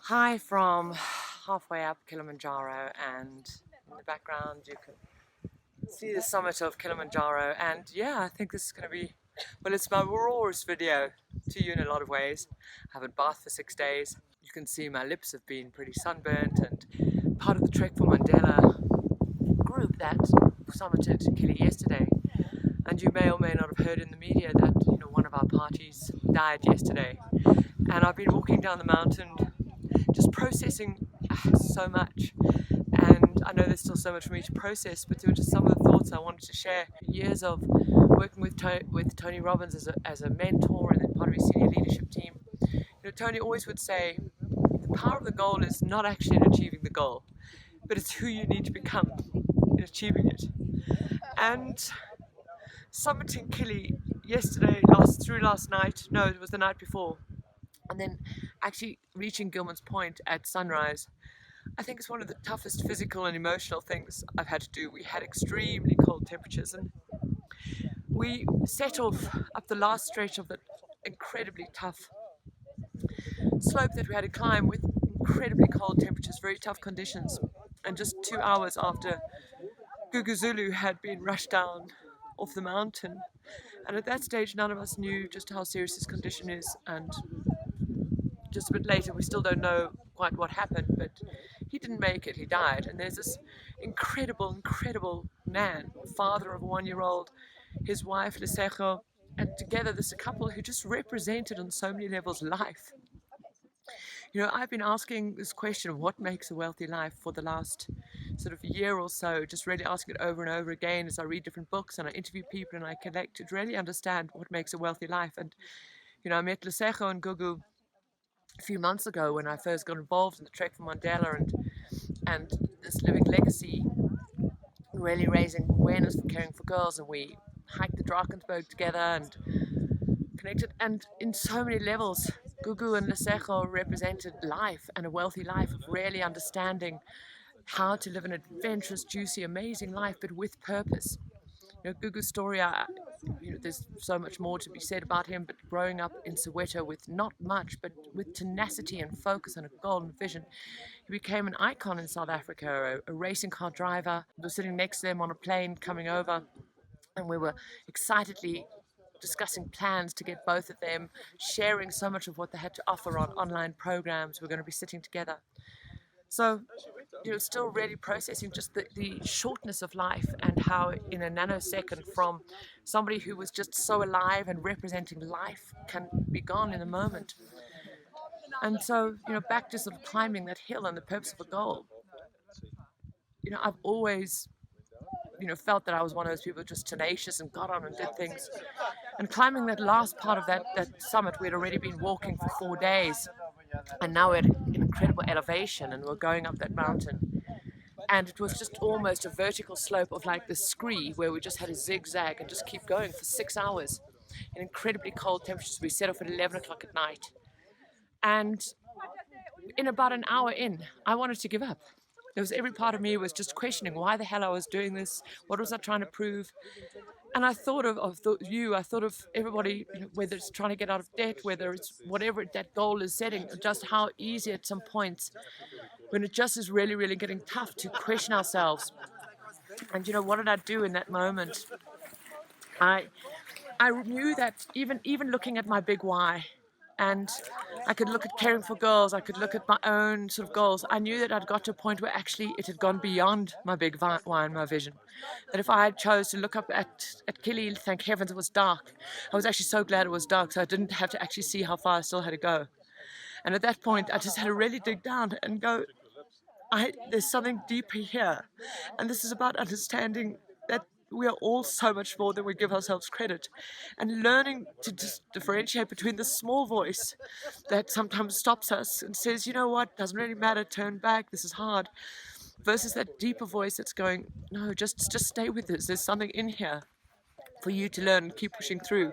Hi from halfway up Kilimanjaro, and in the background you can see the summit of Kilimanjaro. And yeah, I think this is going to be, well, it's my rawest video to you in a lot of ways. I haven't bathed for 6 days. You can see my lips have been pretty sunburnt, and part of the Trek for Mandela group that summited Kili yesterday. And you may or may not have heard in the media that one of our parties died yesterday. And I've been walking down the mountain just processing so much, and I know there's still so much for me to process, but there were just some of the thoughts I wanted to share. Years of working with Tony Robbins as a mentor and then part of his senior leadership team. Tony always would say the power of the goal is not actually in achieving the goal, but it's who you need to become in achieving it. And summiting Kili yesterday, last night, no, it was the night before, and then actually reaching Gilman's Point at sunrise, I think it's one of the toughest physical and emotional things I've had to do. We had extremely cold temperatures, and we set off up the last stretch of the incredibly tough slope that we had to climb with incredibly cold temperatures, very tough conditions. And just 2 hours after Gugu Zulu had been rushed down off the mountain. And at that stage, none of us knew just how serious his condition is, and just a bit later we still don't know quite what happened, but he didn't make it, he died. And there's this incredible man, father of a 1-year-old, his wife Lesego, and together this a couple who just represented on so many levels life. I've been asking this question of what makes a wealthy life for the last sort of year or so, just really asking it over and over again as I read different books and I interview people and I collect to really understand what makes a wealthy life. And I met Lesego and Gugu a few months ago when I first got involved in the Trek for Mandela and this living legacy, really raising awareness for caring for girls. And we hiked the Drakensberg together and connected, and in so many levels Gugu and Lesego represented life, and a wealthy life of really understanding how to live an adventurous, juicy, amazing life, but with purpose. Gugu's story, there's so much more to be said about him, but growing up in Soweto with not much, but with tenacity and focus and a golden vision, he became an icon in South Africa, a racing car driver. I was sitting next to them on a plane coming over, and we were excitedly discussing plans to get both of them sharing so much of what they had to offer on online programs. We're going to be sitting together. So, still really processing just the shortness of life, and how in a nanosecond from somebody who was just so alive and representing life can be gone in a moment. And so, back to sort of climbing that hill and the purpose of a goal. I've always, felt that I was one of those people just tenacious and got on and did things. And climbing that last part of that summit, we'd already been walking for 4 days. And now we're at an incredible elevation and we're going up that mountain. And it was just almost a vertical slope of like the scree, where we just had a zigzag and just keep going for 6 hours in incredibly cold temperatures. We set off at 11 o'clock at night. And in about an hour in, I wanted to give up. There was every part of me was just questioning why the hell I was doing this. What was I trying to prove? And I thought of you, I thought of everybody, whether it's trying to get out of debt, whether it's whatever that goal is setting, just how easy at some points, when it just is really getting tough, to question ourselves. And what did I do in that moment? I knew that even looking at my big why, and I could look at caring for girls, I could look at my own sort of goals, I knew that I'd got to a point where actually it had gone beyond my big why and my vision. That if I had chose to look up at Kili, thank heavens it was dark. I was actually so glad it was dark, so I didn't have to actually see how far I still had to go. And at that point I just had to really dig down and go, there's something deeper here. And this is about understanding that we are all so much more than we give ourselves credit, and learning to just differentiate between the small voice that sometimes stops us and says, what, doesn't really matter, turn back, this is hard, versus that deeper voice that's going, no, just stay with this, there's something in here for you to learn and keep pushing through.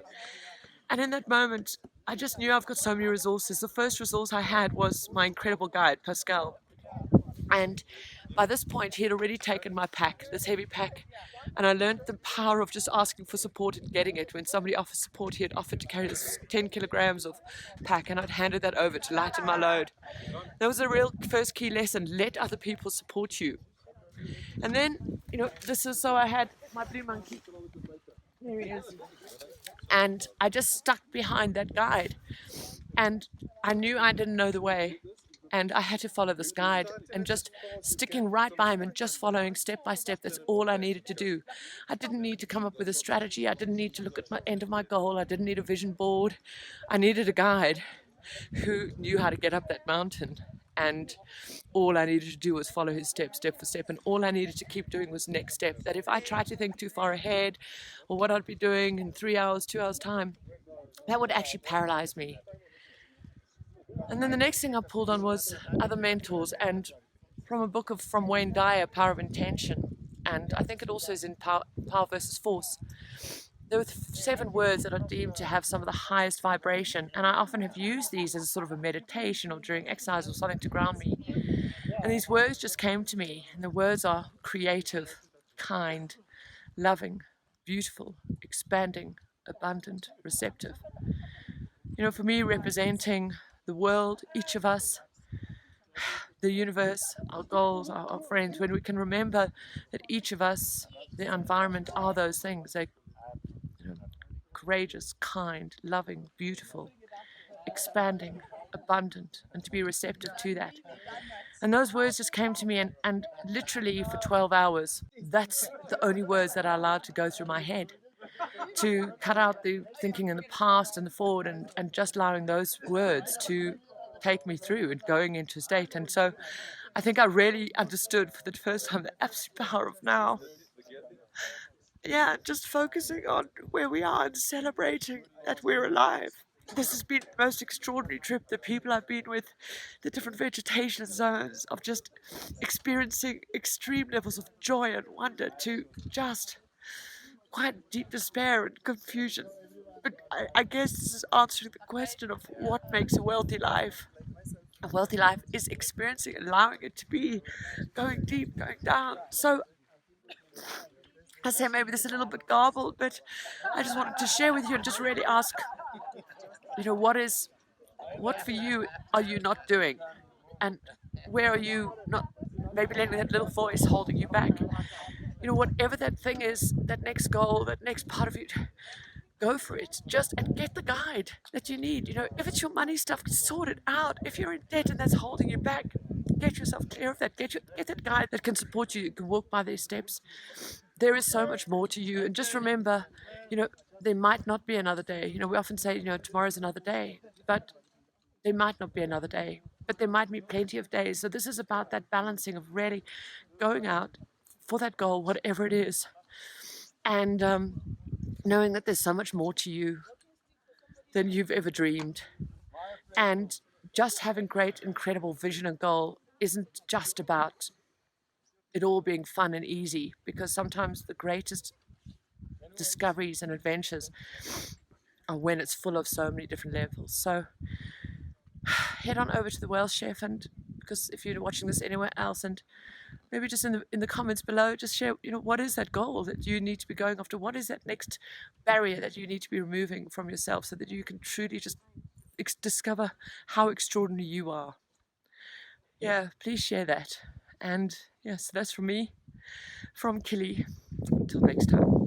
And in that moment I just knew I've got so many resources. The first resource I had was my incredible guide, Pascal. And By this point, he had already taken my pack, this heavy pack, and I learned the power of just asking for support and getting it. When somebody offered support, he had offered to carry this 10 kilograms of pack, and I'd handed that over to lighten my load. That was a real first key lesson. Let other people support you. And then, this is so I had my blue monkey. There he is. And I just stuck behind that guide. And I knew I didn't know the way. And I had to follow this guide and just sticking right by him and just following step by step. That's all I needed to do. I didn't need to come up with a strategy. I didn't need to look at my end of my goal. I didn't need a vision board. I needed a guide who knew how to get up that mountain. And all I needed to do was follow his step for step. And all I needed to keep doing was next step. That if I tried to think too far ahead or what I'd be doing in 3 hours, 2 hours time, that would actually paralyze me. And then the next thing I pulled on was other mentors, and from a book from Wayne Dyer, Power of Intention, and I think it also is in Power versus Force. There were 7 words that are deemed to have some of the highest vibration, and I often have used these as a sort of a meditation or during exercise or something to ground me. And these words just came to me, and the words are creative, kind, loving, beautiful, expanding, abundant, receptive. For me, representing the world, each of us, the universe, our goals, our friends, when we can remember that each of us, the environment, are those things. They're courageous, kind, loving, beautiful, expanding, abundant, and to be receptive to that. And those words just came to me, and literally for 12 hours, that's the only words that are allowed to go through my head. To cut out the thinking in the past and the forward, and just allowing those words to take me through and going into a state. And so I think I really understood for the first time the absolute power of now. Yeah, just focusing on where we are and celebrating that we're alive. This has been the most extraordinary trip. The people I've been with, the different vegetation zones, of just experiencing extreme levels of joy and wonder to just quite deep despair and confusion. But I guess this is answering the question of what makes a wealthy life. A wealthy life is experiencing, allowing it to be, going deep, going down. So I say maybe this is a little bit garbled, but I just wanted to share with you and just really ask, what for you are you not doing? And where are you not maybe letting that little voice holding you back? Whatever that thing is, that next goal, that next part of you, go for it. And get the guide that you need. If it's your money stuff, sort it out. If you're in debt and that's holding you back, get yourself clear of that. Get that guide that can support you. You can walk by their steps. There is so much more to you. And just remember, there might not be another day. We often say, tomorrow's another day, but there might not be another day. But there might be plenty of days. So this is about that balancing of really going out for that goal, whatever it is, and knowing that there's so much more to you than you've ever dreamed. And just having great, incredible vision and goal isn't just about it all being fun and easy, because sometimes the greatest discoveries and adventures are when it's full of so many different levels. So head on over to the Whale Chef, and because if you're watching this anywhere else, and maybe just in the comments below, just share, what is that goal that you need to be going after? What is that next barrier that you need to be removing from yourself so that you can truly just discover how extraordinary you are? Yeah, please share that. And yes, that's from me, from Kili. Until next time.